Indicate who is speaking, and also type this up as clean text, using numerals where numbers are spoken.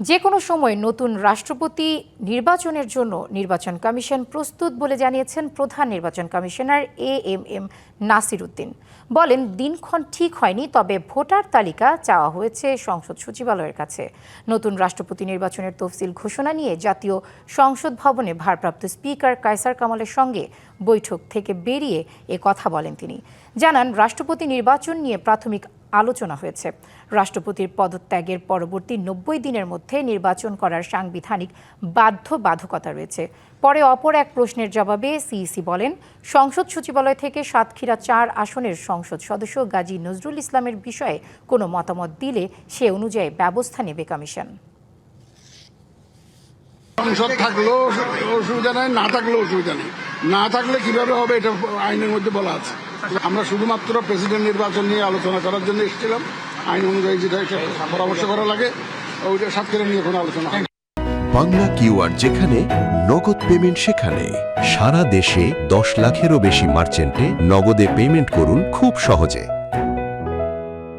Speaker 1: যে কোনো সময় নতুন রাষ্ট্রপতি নির্বাচনের জন্য নির্বাচন কমিশন প্রস্তুত বলে জানিয়েছেন প্রধান নির্বাচন কমিশনার এএমএম নাসির উদ্দিন। বলেন, দিনক্ষণ ঠিক হয়নি, তবে ভোটার তালিকা চাওয়া হয়েছে সংসদ সচিবালয়ের কাছে। নতুন রাষ্ট্রপতি নির্বাচনের তফসিল ঘোষণা নিয়ে জাতীয় সংসদ ভবনে ভারপ্রাপ্ত স্পিকার কায়সার কামালের সঙ্গে বৈঠক থেকে বেরিয়ে এ কথা বলেন তিনি। জানান, রাষ্ট্রপতি নির্বাচন নিয়ে প্রাথমিক আলোচনা হয়েছে। রাষ্ট্রপতির পদত্যাগের পরবর্তী 90 দিনের মধ্যে নির্বাচন করার সাংবিধানিক বাধ্যবাধকতা রয়েছে। পরে অপর এক প্রশ্নের জবাবে সিইসি বলেন, সংসদ সচিবালয় থেকে সাতক্ষীরা 4 আসনের সংসদ সদস্য গাজী নজরুল ইসলামের বিষয়ে কোনো মতামত দিলে সে অনুযায়ী ব্যবস্থা নেবে কমিশন।
Speaker 2: সংসদ থাকলেও অসুবিধা নাই, না থাকলেও অসুবিধা নেই। না থাকলে কিভাবে হবে এটা আইনের মধ্যে বলা আছে। আমরা শুধুমাত্র প্রেসিডেন্ট নির্বাচন নিয়ে আলোচনা করার জন্য এসেছিলাম। আইন অনুযায়ী যেটা পরামর্শ করা লাগে ওইটা সাতক্ষীরা নিয়ে কোনো আলোচনা হয়।
Speaker 3: বাংলা কিউআর যেখানে নগদ পেমেন্ট সেখানে। সারা দেশে 10 লাখেরও বেশি মার্চেন্টে নগদে পেমেন্ট করুন খুব সহজে।